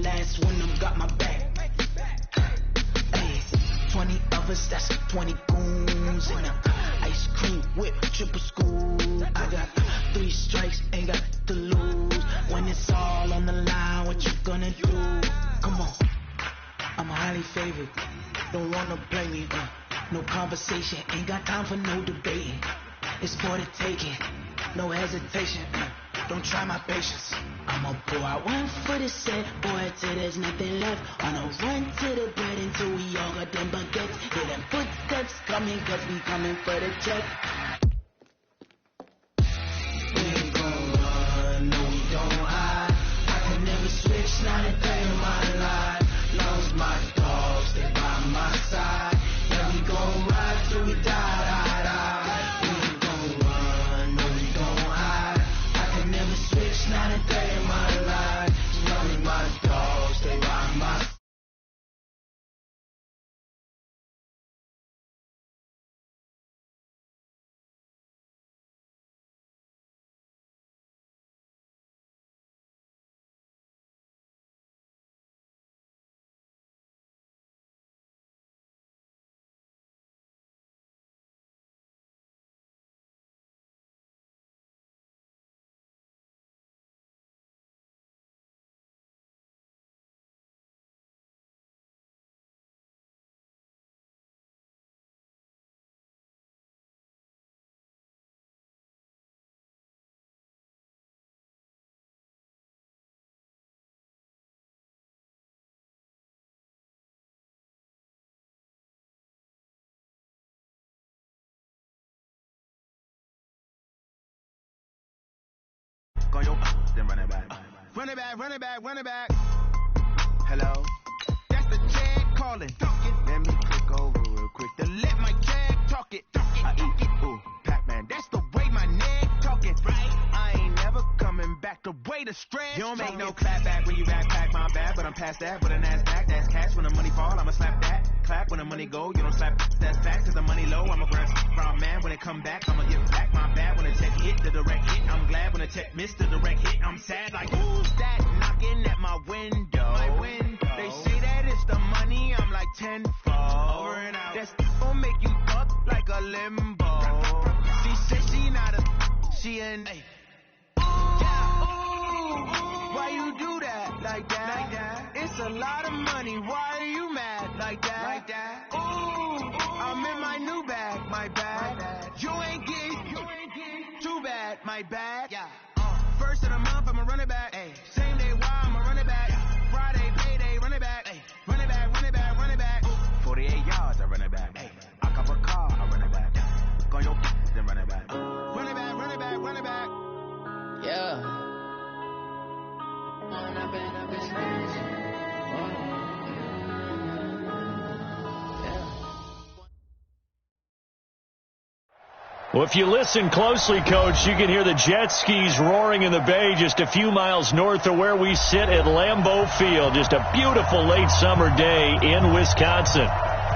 last one of them got my back. Hey, 20 of us, that's 20 goons. And ice cream whip, triple school. I got 3 strikes, ain't got to lose. When it's all on the line, what you gonna do? Come on, I'm highly favored. Don't wanna play me, no conversation, ain't got time for no debating. It's for the taking, no hesitation. Don't try my patience. I'ma pour out one for the set, boy, till there's nothing left. On a run to the bread until we all got them baguettes. Hear them footsteps coming, cause we coming for the check. We ain't gon' run, no we don't hide. I can never switch, not a day in my life. Long as my dogs stay by my side. Yeah, we gon' ride till we die. Not a day in my life, running my dogs, they ride my. Then run it back. Run it back, run it back, run it back. Hello? That's the Jag calling. Let me click over real quick to let my Jag talk it. I eat it. Ooh, Pac-Man. That's the way my neck talking. Right? I ain't never coming back the way the stretch. You don't make no clap back when you backpack my bad, but I'm past that. With a NASDAQ, that's cash. When the money fall, I'ma slap that. Clap when the money go, you don't slap. That's fact, cause the money low. I'ma grab from man when it come back. I'ma get back my bad when the check hit the direct hit. I'm glad when the check missed the direct hit. I'm sad like who's that knocking at my window? They say that it's the money. I'm like tenfold. Over and out. That's gon' make you duck like a limbo. She said she not a, she an. Why you do that like that? It's a lot of money. Why are you mad like that? Ooh, I'm in my new bag, my bad. You ain't getting too bad, my bad. Yeah. First of the month, I'ma run it back. Ay. Same day, why I'ma run it back. Friday, payday, run it back. Ay. Run it back, run it back, run it back. 48 yards, I run it back. Ay. I cop a car, I run it back. Go your then run it back. Run it back, run it back, run it back. Yeah. Well, if you listen closely, Coach, you can hear the jet skis roaring in the bay just a few miles north of where we sit at Lambeau Field. Just a beautiful late summer day in Wisconsin.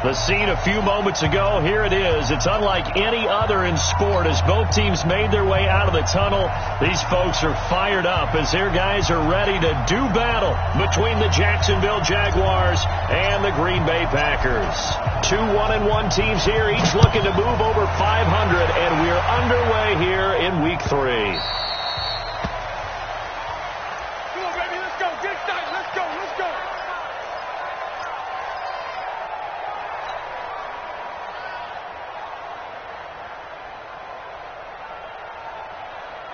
The scene a few moments ago, here it is. It's unlike any other in sport as both teams made their way out of the tunnel. These folks are fired up as their guys are ready to do battle between the Jacksonville Jaguars and the Green Bay Packers. 2 1-1 teams here, each looking to move over 500, and we're underway here in Week 3. Come on, baby, let's go. Get excited. Let's go. Let's go.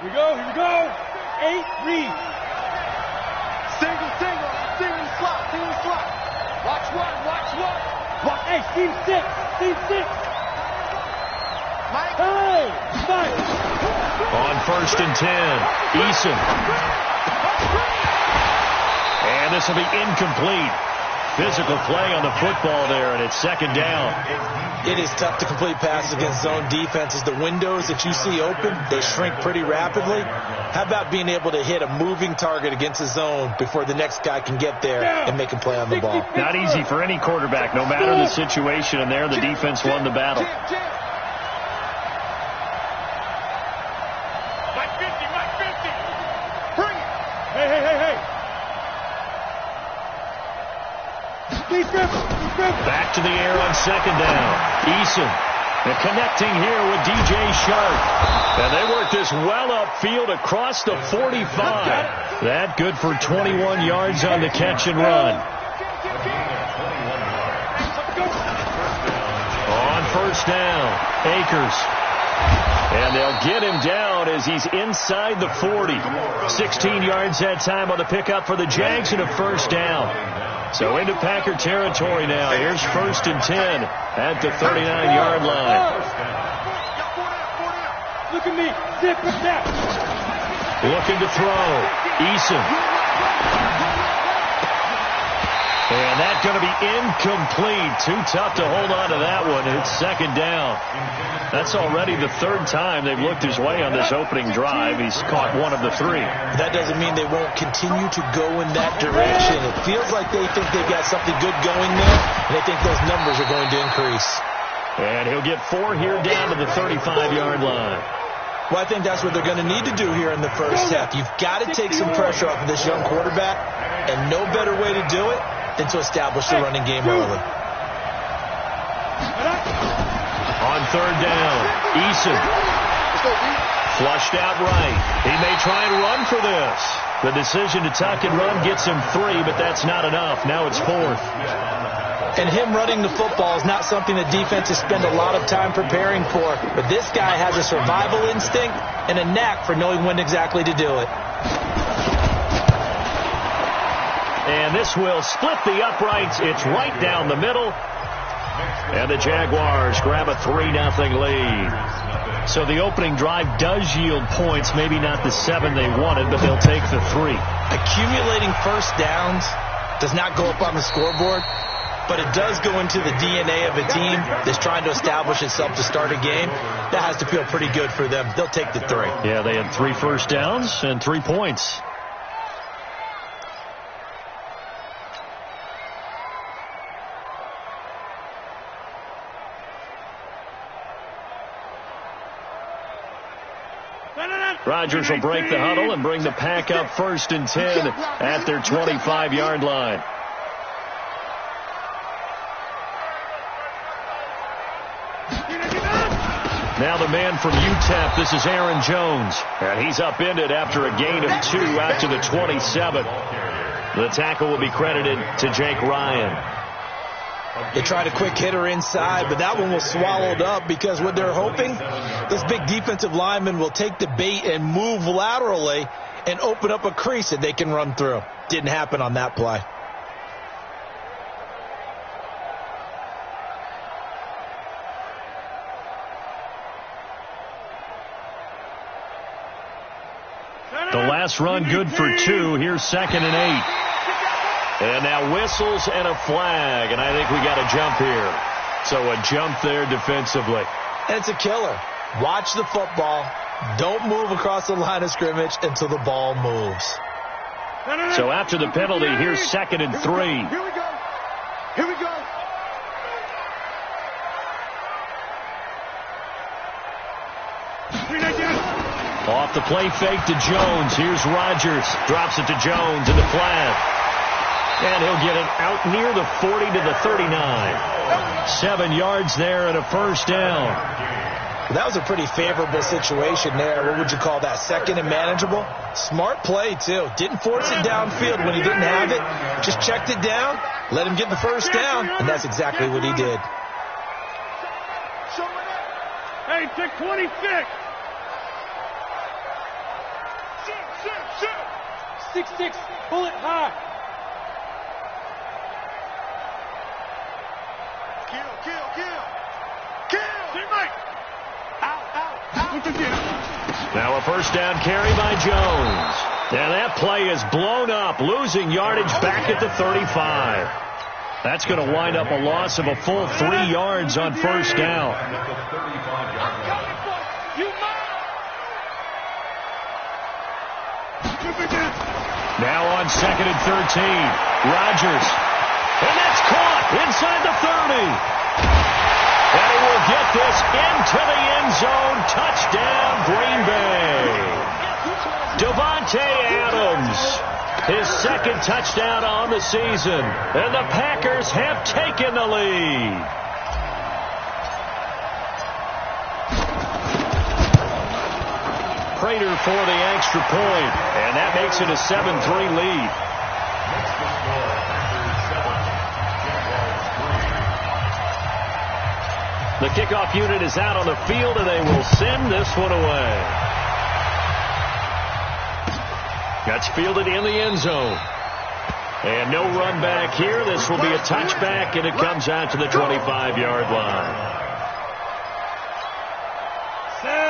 Here we go, here we go. 8 read. Single, single slot. Watch one. Watch, hey, Steve 6. Mike. Hey, Mike. On 1st and 10, Eason. And this will be incomplete. Physical play on the football there, and it's 2nd down. It is tough to complete passes against zone defenses. The windows that you see open, they shrink pretty rapidly. How about being able to hit a moving target against a zone before the next guy can get there and make a play on the ball? Not easy for any quarterback, no matter the situation, and there the defense won the battle. Mike 50. Bring it. Hey. Back to the air on second down. Eason. And connecting here with DJ Sharp. And they work this well upfield across the 45. That good for 21 yards on the catch and run. On first down, Akers. And they'll get him down as he's inside the 40. 16 yards that time on the pickup for the Jags and a first down. So into Packer territory now. Here's first and 10 at the 39-yard line. Look at me. Zip it back. Looking to throw. Eason. And that's going to be incomplete. Too tough to hold on to that one. It's second down. That's already the third time they've looked his way on this opening drive. He's caught one of the three. That doesn't mean they won't continue to go in that direction. It feels like they think they've got something good going there, and they think those numbers are going to increase. And he'll get 4 here down to the 35-yard line. Well, I think that's what they're going to need to do here in the first half. You've got to take some pressure off of this young quarterback, and no better way to do it than to establish the running game early. On third down, Eason. Flushed out right. He may try and run for this. The decision to tuck and run gets him 3, but that's not enough. Now it's 4th. And him running the football is not something that defenses spend a lot of time preparing for. But this guy has a survival instinct and a knack for knowing when exactly to do it. And this will split the uprights. It's right down the middle. And the Jaguars grab a 3-0 lead. So the opening drive does yield points. Maybe not the 7 they wanted, but they'll take the 3. Accumulating first downs does not go up on the scoreboard, but it does go into the DNA of a team that's trying to establish itself to start a game. That has to feel pretty good for them. They'll take the 3. Yeah, they had 3 first downs and 3 points. Rodgers will break the huddle and bring the Pack up first and 10 at their 25-yard line. Now the man from UTEP, this is Aaron Jones. And he's upended after a gain of 2 out to the 27. The tackle will be credited to Jake Ryan. They tried a quick hitter inside, but that one was swallowed up because what they're hoping, this big defensive lineman will take the bait and move laterally and open up a crease that they can run through. Didn't happen on that play. The last run good for 2. Here's second and 8. And now whistles and a flag, and I think we got a jump here. So a jump there defensively. And it's a killer. Watch the football. Don't move across the line of scrimmage until the ball moves. So after the penalty, here's second and 3. Here we go. Here we go. Off the play fake to Jones. Here's Rodgers. Drops it to Jones in the flat. And he'll get it out near the 40 to the 39. 7 yards there and a first down. That was a pretty favorable situation there. What would you call that? Second and manageable? Smart play, too. Didn't force it downfield when he didn't have it. Just checked it down, let him get the first down, and that's exactly what he did. Hey, take 26. 6-6, bullet high. Kill. Now a first down carry by Jones. And that play is blown up, losing yardage back at the 35. That's going to wind up a loss of a full 3 yards on first down. Now on second and 13, Rodgers. And that's caught inside the 30. And he will get this into the end zone. Touchdown, Green Bay. Davante Adams His second touchdown on the season. And the Packers have taken the lead. Prater for the extra point. And that makes it a 7-3 lead. The kickoff unit is out on the field, and they will send this one away. That's fielded in the end zone. And no run back here. This will be a touchback, and it comes out to the 25-yard line.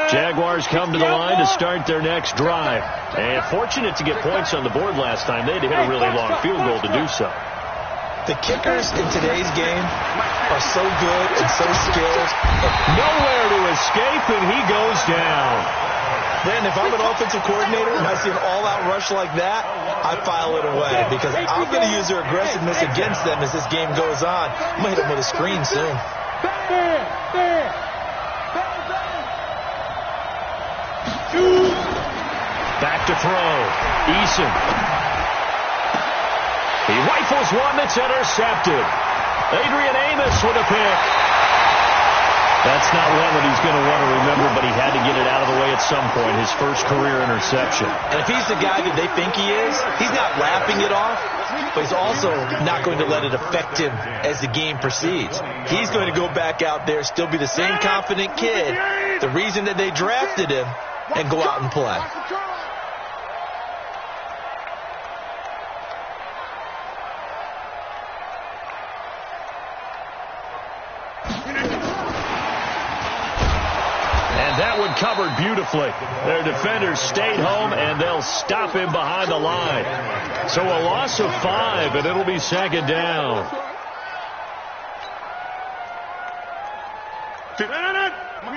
Jaguars come to the line to start their next drive. And fortunate to get points on the board last time. They had to hit a really long field goal to do so. The kickers in today's game are so good and so skilled. Nowhere to escape, and he goes down. Then if I'm an offensive coordinator and I see an all-out rush like that, I file it away because I'm going to use their aggressiveness against them as this game goes on. I'm going to hit them with a screen soon. Back to throw. Eason. He rifles one that's intercepted. Adrian Amos with a pick. That's not one that he's going to want to remember, but he had to get it out of the way at some point, his first career interception. And if he's the guy that they think he is, he's not laughing it off, but he's also not going to let it affect him as the game proceeds. He's going to go back out there, still be the same confident kid, the reason that they drafted him, and go out and play. Covered beautifully. Their defenders stayed home, and they'll stop him behind the line. So a loss of 5, and it'll be second down.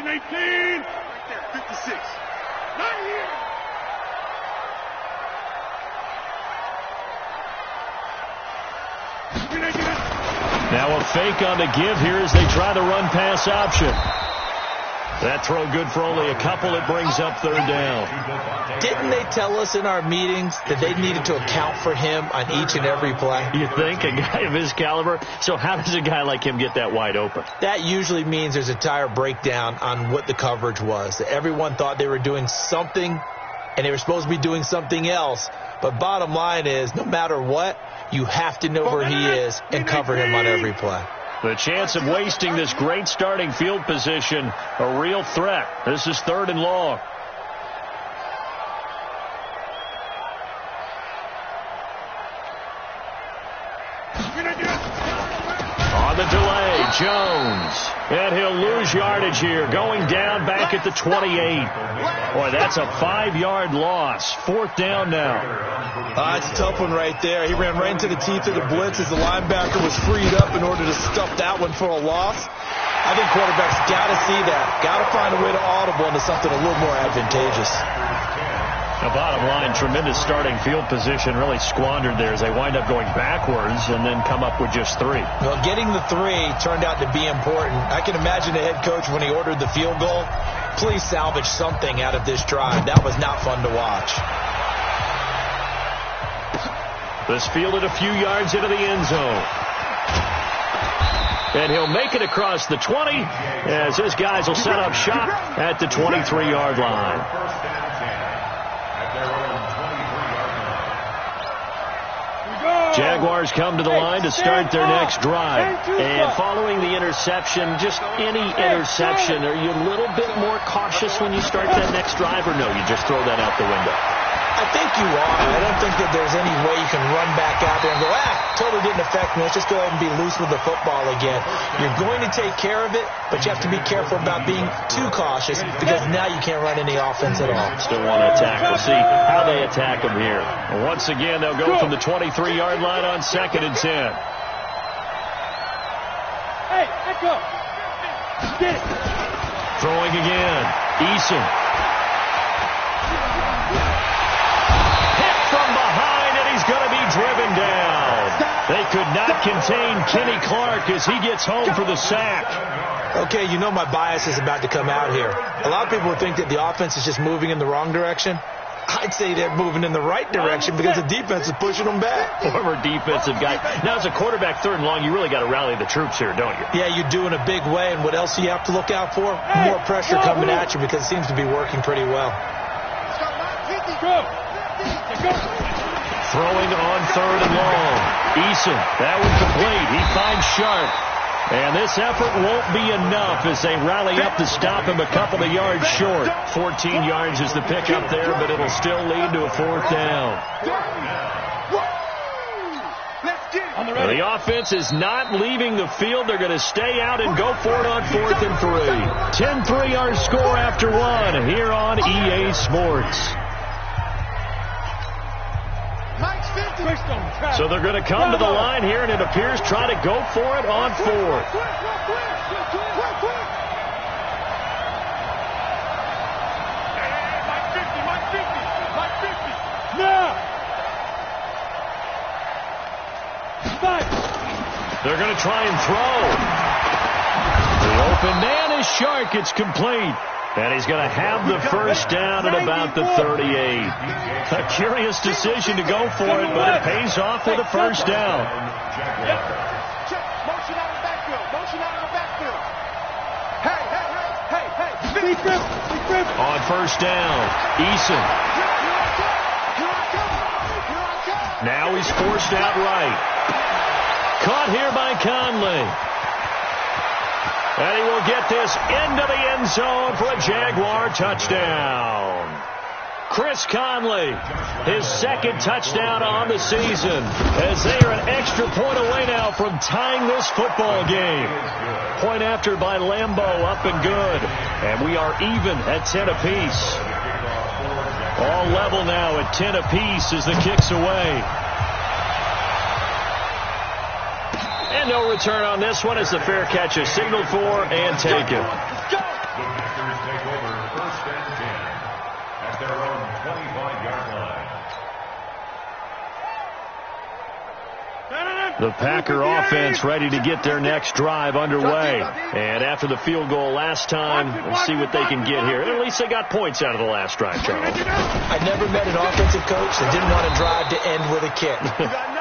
19. 56. Not here. Now a fake on the give here as they try the run-pass option. That throw good for only a couple. It brings up third down. Didn't they tell us in our meetings that they needed to account for him on each and every play? You think? A guy of his caliber? So how does a guy like him get that wide open? That usually means there's a tire breakdown on what the coverage was. Everyone thought they were doing something, and they were supposed to be doing something else. But bottom line is, no matter what, you have to know where he is and cover him on every play. The chance of wasting this great starting field position, a real threat. This is 3rd and long. On the delay, Jones. And he'll lose yardage here, going down back at the 28. Boy, that's a 5-yard loss. 4th down now. It's a tough one right there. He ran right into the teeth of the blitz as the linebacker was freed up in order to stuff that one for a loss. I think quarterbacks got to see that. Got to find a way to audible into something a little more advantageous. The bottom line, tremendous starting field position, really squandered there as they wind up going backwards and then come up with just 3. Well, getting the 3 turned out to be important. I can imagine the head coach when he ordered the field goal, please salvage something out of this drive. That was not fun to watch. This fielded a few yards into the end zone. And he'll make it across the 20 as his guys will set up shop at the 23-yard line. Jaguars come to the line to start their next drive. And following the interception, just any interception, are you a little bit more cautious when you start that next drive, or no, you just throw that out the window? I think you are. I don't think that there's any way you can run back out there and go, totally didn't affect me. Let's just go ahead and be loose with the football again. You're going to take care of it, but you have to be careful about being too cautious because now you can't run any offense at all. Still want to attack. We'll see how they attack them here. And once again, they'll go from the 23-yard line on 2nd and 10. Hey, echo. Get it. Throwing again. Eason. Going to be driven down. They could not contain Kenny Clark as he gets home for the sack. Okay, you know my bias is about to come out here. A lot of people would think that the offense is just moving in the wrong direction. I'd say they're moving in the right direction because the defense is pushing them back. Former defensive guy. Now, as a quarterback, 3rd and long, you really got to rally the troops here, don't you? Yeah, you do in a big way. And what else do you have to look out for? More pressure coming at you because it seems to be working pretty well. Throwing on 3rd and long. Eason, that one complete. He finds Sharp. And this effort won't be enough as they rally up to stop him a couple of yards short. 14 yards is the pickup there, but it'll still lead to a 4th down. Well, the offense is not leaving the field. They're going to stay out and go for it on 4th and 3. 10-3 our score after 1 here on EA Sports. So they're going to come to the line here, and it appears try to go for it on 4th. They're going to try and throw. The open man is Shark. It's complete. And he's going to have the 1st down at about the 38. A curious decision to go for it, but it pays off with a 1st down. Motion out of the backfield. Motion out of the backfield. Hey. On 1st down, Eason. Now he's forced out right. Caught here by Conley. And he will get this into the end zone for a Jaguar touchdown. Chris Conley, his 2nd touchdown on the season, as they are an extra point away now from tying this football game. Point after by Lambeau, up and good. And we are even at 10 apiece. All level now at 10 apiece as the kick's away. And no return on this one as the fair catch is signaled for and taken. Take over 1st and 10 at their own 25-yard line. The Packer offense ready to get their next drive underway. And after the field goal last time, we'll see what they can get here. At least they got points out of the last drive, Charles. I never met an offensive coach that didn't want to drive to end with a kick.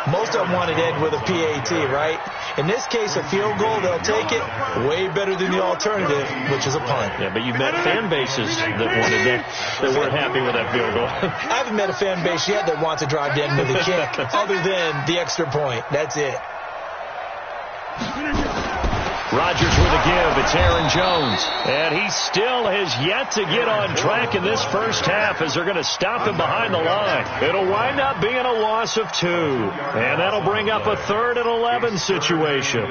Most of them wanted to end with a PAT, right? In this case, a field goal, they'll take it. Way better than the alternative, which is a punt. Yeah, but you've met fan bases that wanted that weren't happy with that field goal. I haven't met a fan base yet that wants to drive to end with a kick, other than the extra point. That's it. Rodgers with a give. It's Aaron Jones. And he still has yet to get on track in this 1st half as they're going to stop him behind the line. It'll wind up being a loss of 2. And that'll bring up a 3rd and 11 situation.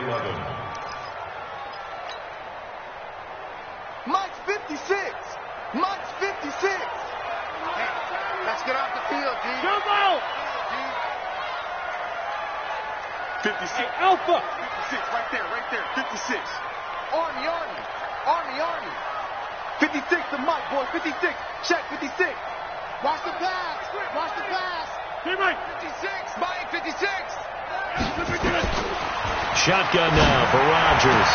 Mike's 56. Mike's 56. Hey, let's get off the field, D. Jump out. 56. Hey, Alpha. 56, right there. 56. Army. 56 to Mike, boy. 56. Check, 56. Watch the pass. Hey, Mike. 56. Mike, 56. Shotgun now for Rodgers.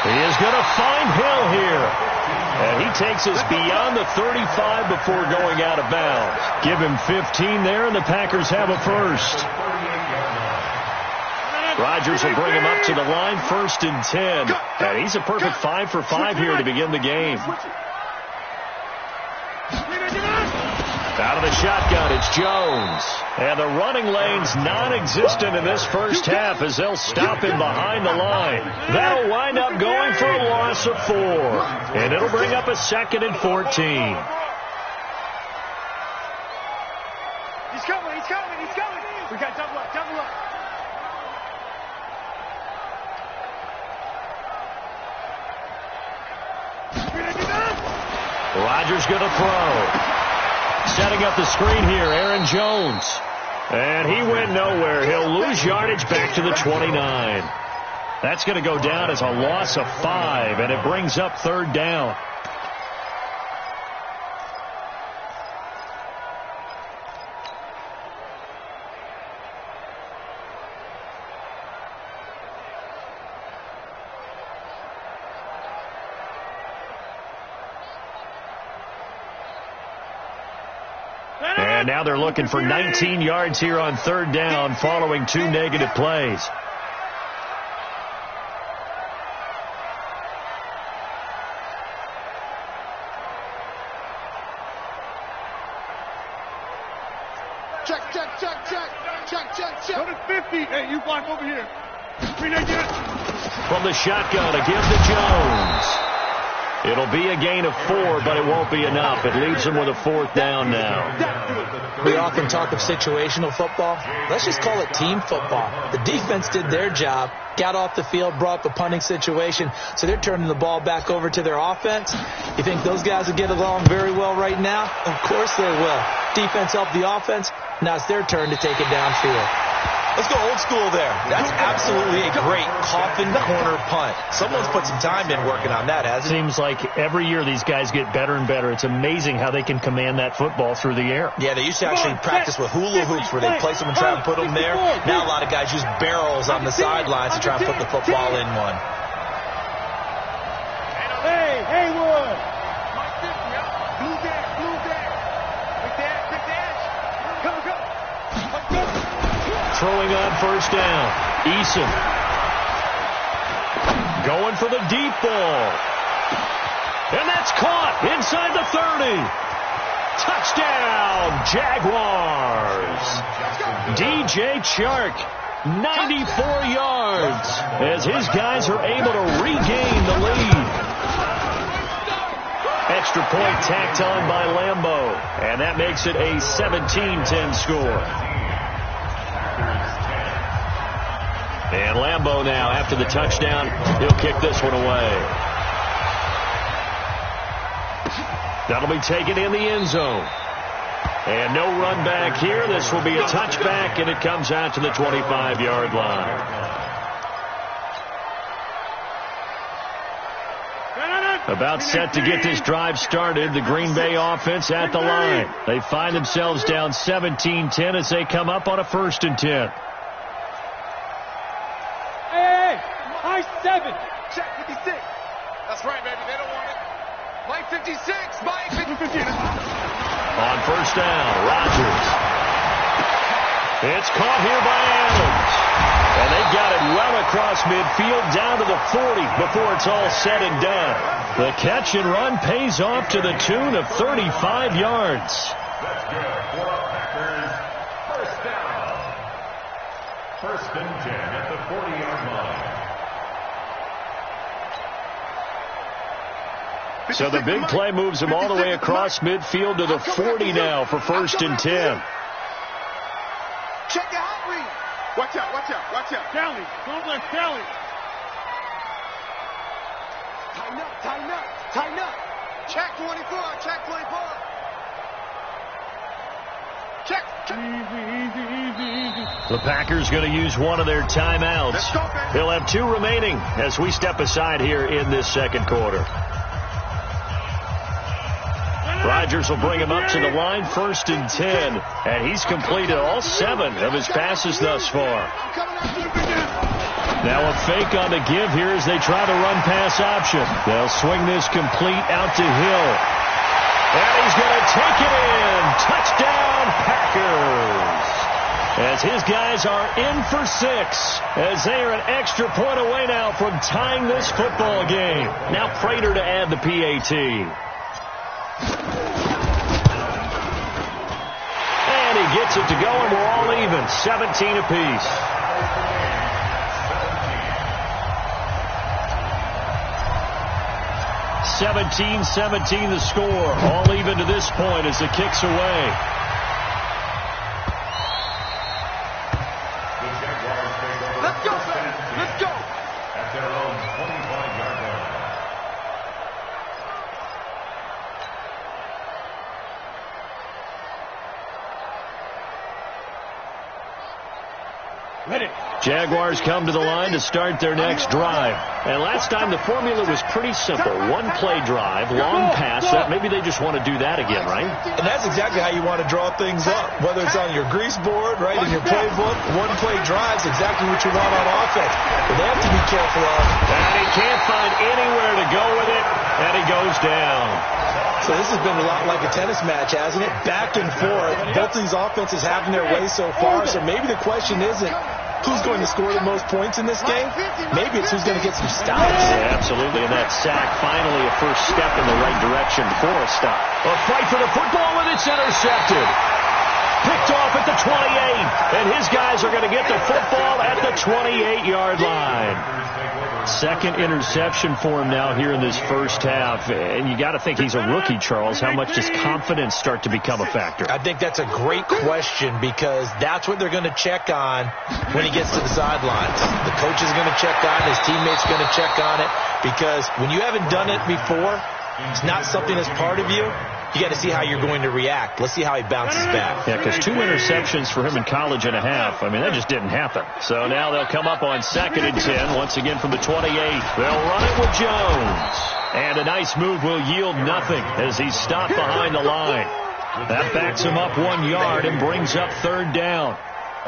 He is going to find Hill here. And he takes us beyond the 35 before going out of bounds. Give him 15 there, and the Packers have a 1st. Rodgers will bring him up to the line, 1st and 10. And he's a perfect 5 for 5 here to begin the game. Out of the shotgun, it's Jones. And the running lane's non-existent in this 1st half as they'll stop him behind the line. That'll wind up going for a loss of 4. And it'll bring up a 2nd and 14. He's coming. We got double up. Rodgers going to throw. Setting up the screen here, Aaron Jones. And he went nowhere. He'll lose yardage back to the 29. That's going to go down as a loss of 5, and it brings up 3rd down. And now they're looking for 19 yards here on third down following 2 negative plays. Check. Go to 50. Hey, you block over here. From the shotgun, a give to Jones. It'll be a gain of 4, but it won't be enough. It leaves them with a 4th down now. We often talk of situational football. Let's just call it team football. The defense did their job, got off the field, brought up a punting situation, so they're turning the ball back over to their offense. You think those guys will get along very well right now? Of course they will. Defense helped the offense. Now it's their turn to take it downfield. Let's go old school there. That's absolutely a great coffin corner punt. Someone's put some time in working on that, hasn't it? Seems like every year these guys get better and better. It's amazing how they can command that football through the air. Yeah, they used to actually practice with hula hoops where they place them and try and put them there. Now a lot of guys use barrels on the sidelines to try and put the football in one. Hey, Haywood! Blue there. Right there, quick dash. Go. Throwing on first down. Eason. Going for the deep ball. And that's caught inside the 30. Touchdown, Jaguars. DJ Chark, 94 yards, as his guys are able to regain the lead. Extra point tacked on by Lambeau, and that makes it a 17-10 score. And Lambeau now, after the touchdown, he'll kick this one away. That'll be taken in the end zone. And no run back here. This will be a touchback, and it comes out to the 25-yard line. About set to get this drive started. The Green Bay offense at the line. They find themselves down 17-10 as they come up on a 1st and 10. High 7. Check 56. That's right, baby. They don't want it. Mike 56. Mike 56. On first down, Rodgers. It's caught here by Adams. And they got it well across midfield down to the 40 before it's all said and done. The catch and run pays off to the tune of 35 yards. That's good for Packers. First down. 1st and 10 at the 40-yard line. So the big play moves him all the way across midfield to the 40 now for 1st and 10. Check the hot read. Watch out. Kelly, don't let Kelly. Tighten up. Check 24. Check. Easy. The Packers going to use one of their timeouts. They'll have 2 remaining as we step aside here in this second quarter. Rodgers will bring him up to the line, 1st and 10. And he's completed all 7 of his passes thus far. Now a fake on the give here as they try the run-pass option. They'll swing this complete out to Hill. And he's going to take it in. Touchdown, Packers. As his guys are in for 6. As they are an extra point away now from tying this football game. Now Prater to add the PAT. And he gets it to go, and we're all even. 17 apiece. 17-17 the score. All even to this point as the kick's away. Let's go. At their own 25-yard line. Ready. Jaguars come to the line to start their next drive. And last time the formula was pretty simple. One-play drive, long pass. Maybe they just want to do that again, right? And that's exactly how you want to draw things up. Whether it's on your grease board, right, in your playbook, one-play drive's exactly what you want on offense. But they have to be careful of. And he can't find anywhere to go with it. And he goes down. So this has been a lot like a tennis match, hasn't it? Back and forth. Both of these offenses having their way so far. So maybe the question isn't who's going to score the most points in this game. Maybe it's who's going to get some stops. Yeah, absolutely. And that sack, finally a first step in the right direction for a stop. A fight for the football, and it's intercepted. Picked off at the 28. And his guys are going to get the football at the 28-yard line. Second interception for him now here in this first half. And you got to think he's a rookie, Charles. How much does confidence start to become a factor? I think that's a great question because that's what they're going to check on when he gets to the sidelines. The coach is going to check on it. His teammates are going to check on it because when you haven't done it before, it's not something that's part of you. You got to see how you're going to react. Let's see how he bounces back. Yeah, because 2 interceptions for him in college and a half. I mean, that just didn't happen. So now they'll come up on 2nd and 10, once again from the 28. They'll run it with Jones. And a nice move will yield nothing as he's stopped behind the line. That backs him up 1 yard and brings up 3rd down.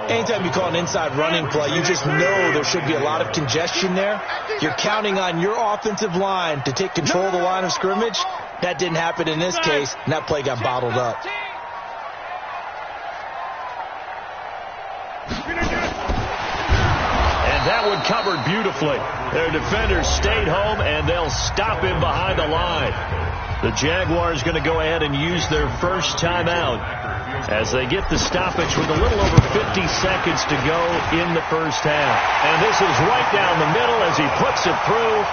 Anytime you call an inside running play, you just know there should be a lot of congestion there. You're counting on your offensive line to take control of the line of scrimmage. That didn't happen in this case, and that play got bottled up. And that one covered beautifully. Their defenders stayed home, and they'll stop him behind the line. The Jaguars going to go ahead and use their first timeout as they get the stoppage with a little over 50 seconds to go in the first half. And this is right down the middle as he puts it through.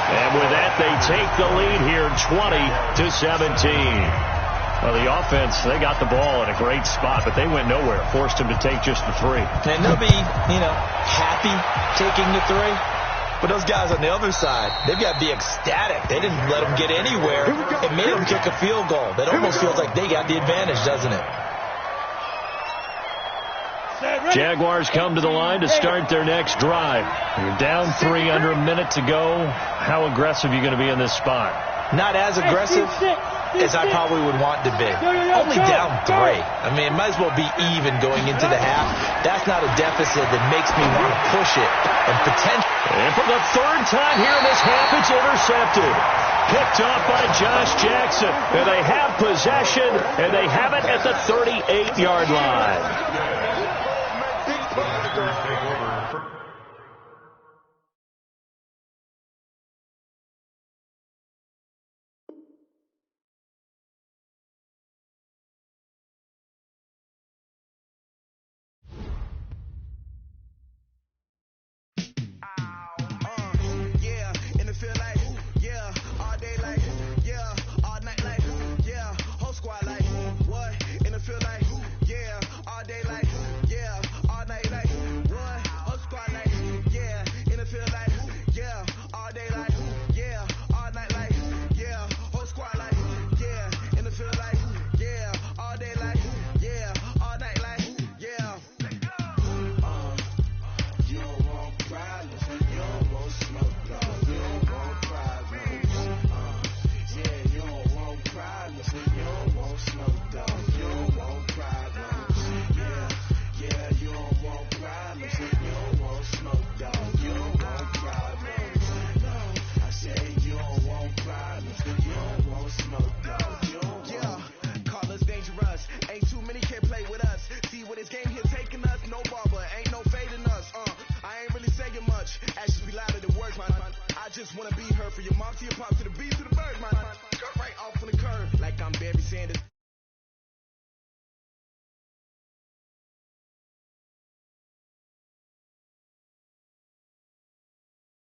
And with that, they take the lead here 20-17. Well, the offense, they got the ball in a great spot, but they went nowhere. Forced him to take just the 3. And they'll be, happy taking the 3. But those guys on the other side, they've got to be ecstatic. They didn't let them get anywhere. It made them kick a field goal. That almost feels like they got the advantage, doesn't it? Jaguars come to the line to start their next drive. You're down 3, under a minute to go. How aggressive are you going to be in this spot? Not as aggressive as I probably would want to be. Only down 3. I mean, it might as well be even going into the half. That's not a deficit that makes me want to push it. And for the 3rd time here in this half, it's intercepted. Picked off by Josh Jackson. And they have possession, and they have it at the 38-yard line. Just wanna be her for your mom to your pop to the beat to the bird, man.